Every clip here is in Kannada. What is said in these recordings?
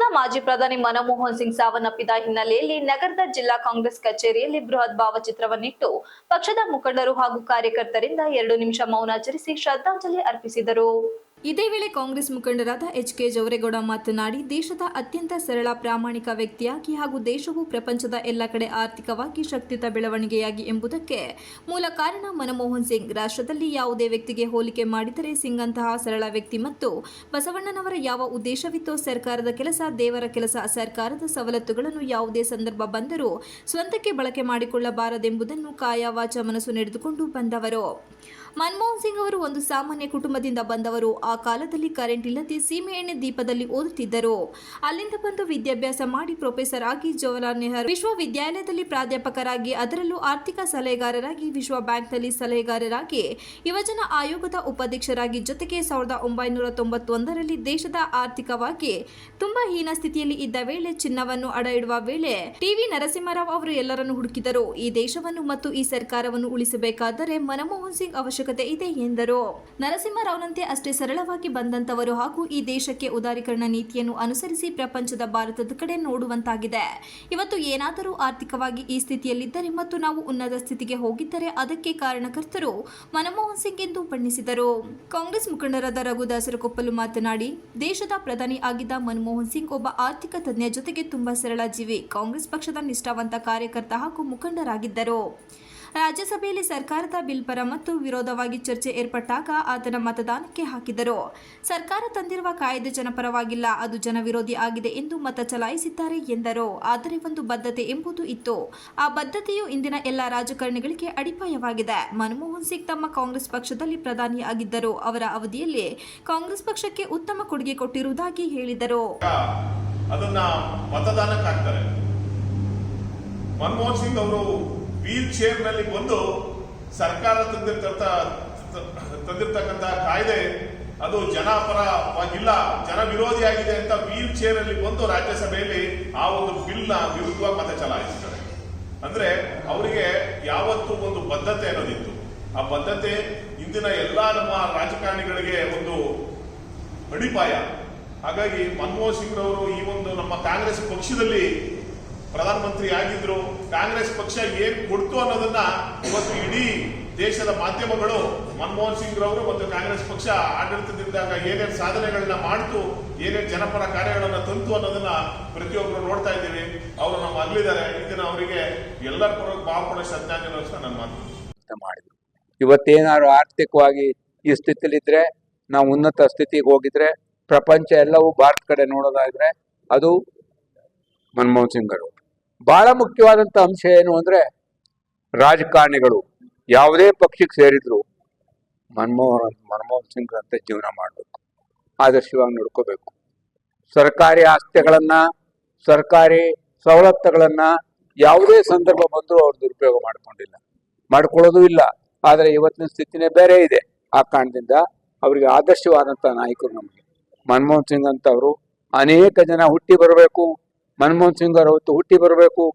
ದೇಶದ ಮಾಜಿ ಪ್ರಧಾನಿ ಮನಮೋಹನ್ ಸಿಂಗ್ ಸಾವನ್ನಪ್ಪಿದ ಹಿನ್ನೆಲೆಯಲ್ಲಿ ನಗರದ ಜಿಲ್ಲಾ ಕಾಂಗ್ರೆಸ್ ಕಚೇರಿಯಲ್ಲಿ ಬೃಹತ್ ಭಾವಚಿತ್ರವನ್ನಿಟ್ಟು ಪಕ್ಷದ ಮುಖಂಡರು ಹಾಗೂ ಕಾರ್ಯಕರ್ತರಿಂದ 2 ನಿಮಿಷ ಮೌನಾಚರಿಸಿ ಶ್ರದ್ಧಾಂಜಲಿ ಅರ್ಪಿಸಿದರು. ಇದೇ ವೇಳೆ ಕಾಂಗ್ರೆಸ್ ಮುಖಂಡರಾದ ಎಚ್.ಕೆ. ಜವರೇಗೌಡ ಮಾತನಾಡಿ, ದೇಶದ ಅತ್ಯಂತ ಸರಳ ಪ್ರಾಮಾಣಿಕ ವ್ಯಕ್ತಿಯಾಗಿ ಹಾಗೂ ದೇಶವು ಪ್ರಪಂಚದ ಎಲ್ಲ ಕಡೆ ಆರ್ಥಿಕವಾಗಿ ಶಕ್ತಿಯುತ ಬೆಳವಣಿಗೆಯಾಗಿ ಎಂಬುದಕ್ಕೆ ಮೂಲ ಕಾರಣ ಮನಮೋಹನ್ ಸಿಂಗ್. ರಾಷ್ಟ್ರದಲ್ಲಿ ಯಾವುದೇ ವ್ಯಕ್ತಿಗೆ ಹೋಲಿಕೆ ಮಾಡಿದರೆ ಸಿಂಗ್ ಅಂತಹ ಸರಳ ವ್ಯಕ್ತಿ ಮತ್ತು ಬಸವಣ್ಣನವರ ಯಾವ ಉದ್ದೇಶವಿತ್ತೋ ಸರ್ಕಾರದ ಕೆಲಸ ದೇವರ ಕೆಲಸ, ಸರ್ಕಾರದ ಸವಲತ್ತುಗಳನ್ನು ಯಾವುದೇ ಸಂದರ್ಭ ಬಂದರೂ ಸ್ವಂತಕ್ಕೆ ಬಳಕೆ ಮಾಡಿಕೊಳ್ಳಬಾರದೆಂಬುದನ್ನು ಕಾಯ ವಾಚ ಮನಸ್ಸು ನಡೆದುಕೊಂಡು ಬಂದವರು. ಮನಮೋಹನ್ ಸಿಂಗ್ ಅವರು ಒಂದು ಸಾಮಾನ್ಯ ಕುಟುಂಬದಿಂದ ಬಂದವರು. ಆ ಕಾಲದಲ್ಲಿ ಕರೆಂಟ್ ಇಲ್ಲದೆ ಸೀಮೆ ಎಣ್ಣೆ ದೀಪದಲ್ಲಿ ಓದುತ್ತಿದ್ದರು. ಅಲ್ಲಿಂದ ಬಂದು ವಿದ್ಯಾಭ್ಯಾಸ ಮಾಡಿ ಪ್ರೊಫೆಸರ್ ಆಗಿ ಜವಾಹರಲಾಲ್ ನೆಹರು ವಿಶ್ವವಿದ್ಯಾಲಯದಲ್ಲಿ ಪ್ರಾಧ್ಯಾಪಕರಾಗಿ, ಅದರಲ್ಲೂ ಆರ್ಥಿಕ ಸಲಹೆಗಾರರಾಗಿ, ವಿಶ್ವ ಬ್ಯಾಂಕ್ನಲ್ಲಿ ಸಲಹೆಗಾರರಾಗಿ, ಯುವಜನ ಆಯೋಗದ ಉಪಾಧ್ಯಕ್ಷರಾಗಿ, ಜೊತೆಗೆ 1991ರಲ್ಲಿ ದೇಶದ ಆರ್ಥಿಕವಾಗಿ ತುಂಬಾ ಹೀನ ಸ್ಥಿತಿಯಲ್ಲಿ ಇದ್ದ ವೇಳೆ, ಚಿನ್ನವನ್ನು ಅಡ ಇಡುವ ವೇಳೆ ಟಿ.ವಿ. ನರಸಿಂಹರಾವ್ ಅವರು ಎಲ್ಲರನ್ನು ಹುಡುಕಿದರು. ಈ ದೇಶವನ್ನು ಮತ್ತು ಈ ಸರ್ಕಾರವನ್ನು ಉಳಿಸಬೇಕಾದರೆ ಮನಮೋಹನ್ ಸಿಂಗ್ ಅವಶ್ಯಕತೆ ಇದೆ ಎಂದರು. ನರಸಿಂಹರಾವ್ನಂತೆ ಅಷ್ಟೇ ಸರಳವಾಗಿ ಬಂದಂತವರು ಹಾಗೂ ಈ ದೇಶಕ್ಕೆ ಉದಾರೀಕರಣ ನೀತಿಯನ್ನು ಅನುಸರಿಸಿ ಪ್ರಪಂಚದ ಭಾರತದ ಕಡೆ ನೋಡುವಂತಾಗಿದೆ. ಇವತ್ತು ಏನಾದರೂ ಆರ್ಥಿಕವಾಗಿ ಈ ಸ್ಥಿತಿಯಲ್ಲಿದ್ದರೆ ಮತ್ತು ನಾವು ಉನ್ನತ ಸ್ಥಿತಿಗೆ ಹೋಗಿದ್ದರೆ ಅದಕ್ಕೆ ಕಾರಣಕರ್ತರು ಮನಮೋಹನ್ ಸಿಂಗ್ ಎಂದು ಬಣ್ಣಿಸಿದರು. ಕಾಂಗ್ರೆಸ್ ಮುಖಂಡರಾದ ರಘುದಾಸರ ಕೊಪ್ಪಲು ಮಾತನಾಡಿ, ದೇಶದ ಪ್ರಧಾನಿ ಆಗಿದ್ದ ಮನಮೋಹನ್ ಸಿಂಗ್ ಒಬ್ಬ ಆರ್ಥಿಕ ತಜ್ಞ, ಜೊತೆಗೆ ತುಂಬಾ ಸರಳ ಜೀವಿ, ಕಾಂಗ್ರೆಸ್ ಪಕ್ಷದ ನಿಷ್ಠಾವಂತ ಕಾರ್ಯಕರ್ತ ಹಾಗೂ ಮುಖಂಡರಾಗಿದ್ದರು. ರಾಜ್ಯಸಭೆಯಲ್ಲಿ ಸರ್ಕಾರದ ಬಿಲ್ ಪರ ಮತ್ತು ವಿರೋಧವಾಗಿ ಚರ್ಚೆ ಏರ್ಪಟ್ಟಾಗ ಆತನ ಮತದಾನಕ್ಕೆ ಹಾಕಿದರು. ಸರ್ಕಾರ ತಂದಿರುವ ಕಾಯ್ದೆ ಜನಪರವಾಗಿಲ್ಲ, ಅದು ಜನವಿರೋಧಿ ಆಗಿದೆ ಎಂದು ಮತ ಚಲಾಯಿಸಿದ್ದಾರೆ ಎಂದರು. ಆದರೆ ಒಂದು ಬದ್ಧತೆ ಎಂಬುದು ಇತ್ತು. ಆ ಬದ್ಧತೆಯು ಇಂದಿನ ಎಲ್ಲ ರಾಜಕಾರಣಿಗಳಿಗೆ ಅಡಿಪಾಯವಾಗಿದೆ. ಮನಮೋಹನ್ ಸಿಂಗ್ ತಮ್ಮ ಕಾಂಗ್ರೆಸ್ ಪಕ್ಷದಲ್ಲಿ ಪ್ರಧಾನಿಯಾಗಿದ್ದರು. ಅವರ ಅವಧಿಯಲ್ಲಿ ಕಾಂಗ್ರೆಸ್ ಪಕ್ಷಕ್ಕೆ ಉತ್ತಮ ಕೊಡುಗೆ ಕೊಟ್ಟಿರುವುದಾಗಿ ಹೇಳಿದರು. ಅದನ್ನ ಮತದಾನಕ್ಕೆ ಹಾಕ್ತಾರೆ. ಮನಮೋಹನ್ ಸಿಂಗ್ ಅವರು ವೀಲ್ ಚೇರ್ ನಲ್ಲಿ ಬಂದು ಸರ್ಕಾರ ತಂದಿರ್ತಕ್ಕಂಥ ಕಾಯ್ದೆ ಅದು ಜನಪರವಾಗಿಲ್ಲ, ಜನ ವಿರೋಧಿಯಾಗಿದೆ ಅಂತ ವೀಲ್ ಚೇರ್ ಅಲ್ಲಿ ಬಂದು ರಾಜ್ಯಸಭೆಯಲ್ಲಿ ಆ ಒಂದು ಬಿಲ್ ನ ವಿರುದ್ಧವಾಗಿ ಮತ ಚಲಾಯಿಸಿದ್ದಾರೆ. ಅಂದ್ರೆ ಅವರಿಗೆ ಯಾವತ್ತೂ ಒಂದು ಬದ್ಧತೆ ಅನ್ನೋದಿತ್ತು. ಆ ಬದ್ಧತೆ ಇಂದಿನ ಎಲ್ಲಾ ನಮ್ಮ ರಾಜಕಾರಣಿಗಳಿಗೆ ಒಂದು ಅಡಿಪಾಯ. ಹಾಗಾಗಿ ಮನಮೋಹನ್ ಸಿಂಗ್ ಅವರು ಈ ಒಂದು ನಮ್ಮ ಕಾಂಗ್ರೆಸ್ ಪಕ್ಷದಲ್ಲಿ ಪ್ರಧಾನಮಂತ್ರಿ ಆಗಿದ್ರು. ಕಾಂಗ್ರೆಸ್ ಪಕ್ಷ ಏನ್ ಕೊಡ್ತು ಅನ್ನೋದನ್ನ ಇವತ್ತು ಇಡೀ ದೇಶದ ಮಾಧ್ಯಮಗಳು ಮನಮೋಹನ್ ಸಿಂಗ್ ರವರು ಮತ್ತು ಕಾಂಗ್ರೆಸ್ ಪಕ್ಷ ಆಡಳಿತದಿಂದಾಗ ಏನೇನು ಸಾಧನೆಗಳನ್ನ ಮಾಡ್ತು, ಏನೇನು ಜನಪರ ಕಾರ್ಯಗಳನ್ನ ತಂತು ಅನ್ನೋದನ್ನ ಪ್ರತಿಯೊಬ್ಬರು ನೋಡ್ತಾ ಇದ್ದೀವಿ. ಅವರು ನಮ್ಮ ಅಲ್ಲಿದ್ದಾರೆ. ಇದನ್ನ ಅವರಿಗೆ ಎಲ್ಲರ ಪರವಾಗಿ ಭಾವಪಡೋ ಶ್ರದ್ಧಾಂಜಲಿ ನನ್ನ ಮಾತು ಮಾಡಿದ್ರು. ಇವತ್ತೇನಾದ್ರು ಆರ್ಥಿಕವಾಗಿ ಈ ಸ್ಥಿತಿಲಿದ್ರೆ, ನಾವು ಉನ್ನತ ಸ್ಥಿತಿಗೆ ಹೋಗಿದ್ರೆ, ಪ್ರಪಂಚ ಎಲ್ಲವೂ ಭಾರತ ಕಡೆ ನೋಡೋದಾದ್ರೆ ಅದು ಮನಮೋಹನ್ ಸಿಂಗ್ ಅವರು. ಬಹಳ ಮುಖ್ಯವಾದಂಥ ಅಂಶ ಏನು ಅಂದ್ರೆ, ರಾಜಕಾರಣಿಗಳು ಯಾವುದೇ ಪಕ್ಷಕ್ಕೆ ಸೇರಿದ್ರು ಮನಮೋಹನ್ ಸಿಂಗ್ ಅಂತ ಜೀವನ ಮಾಡಬೇಕು, ಆದರ್ಶವಾಗಿ ನೋಡ್ಕೋಬೇಕು. ಸರ್ಕಾರಿ ಆಸ್ತಿಗಳನ್ನ, ಸರ್ಕಾರಿ ಸವಲತ್ತುಗಳನ್ನ ಯಾವುದೇ ಸಂದರ್ಭ ಬಂದರೂ ಅವ್ರು ದುರುಪಯೋಗ ಮಾಡ್ಕೊಳ್ಳೋದು ಇಲ್ಲ. ಆದರೆ ಇವತ್ತಿನ ಸ್ಥಿತಿನೇ ಬೇರೆ ಇದೆ. ಆ ಕಾರಣದಿಂದ ಅವರಿಗೆ ಆದರ್ಶವಾದಂಥ ನಾಯಕರು ನಮಗೆ ಮನಮೋಹನ್ ಸಿಂಗ್ ಅಂತ ಅವರು. ಅನೇಕ ಜನ ಹುಟ್ಟಿ ಬರಬೇಕು, ಮನಮೋಹನ್ ಸಿಂಗ್ ಅವರು ಹುಟ್ಟಿ ಬರಬೇಕು,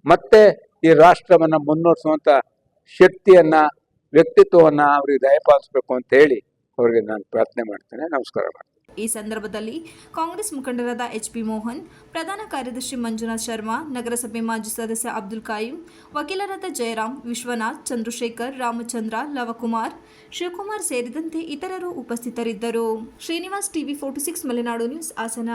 ಮತ್ತೆ ಈ ರಾಷ್ಟ್ರವನ್ನ ಮುನ್ನಡೆಸುವಂತ ಶಕ್ತಿಯನ್ನ, ವ್ಯಕ್ತಿತ್ವವನ್ನ ಅವರಿಗೆ ದಯಪಾಲಿಸಬೇಕು ಅಂತ ಹೇಳಿ ಅವರಿಗೆ ನಾನು ಪ್ರಾರ್ಥನೆ ಮಾಡ್ತೇನೆ. ನಮಸ್ಕಾರ ಮಾಡ್ತೇನೆ. ಈ ಸಂದರ್ಭದಲ್ಲಿ ಕಾಂಗ್ರೆಸ್ ಮುಖಂಡರಾದ ಎಚ್.ಪಿ. ಮೋಹನ್, ಪ್ರಧಾನ ಕಾರ್ಯದರ್ಶಿ ಮಂಜುನಾಥ್ ಶರ್ಮಾ, ನಗರಸಭೆ ಮಾಜಿ ಸದಸ್ಯ ಅಬ್ದುಲ್ ಕಾಯಿಂ, ವಕೀಲರಾದ ಜಯರಾಮ್, ವಿಶ್ವನಾಥ್, ಚಂದ್ರಶೇಖರ್, ರಾಮಚಂದ್ರ, ಲವಕುಮಾರ್, ಶಿವಕುಮಾರ್ ಸೇರಿದಂತೆ ಇತರರು ಉಪಸ್ಥಿತರಿದ್ದರು. Srinivas, TV 46 Malenadu news, Hassan.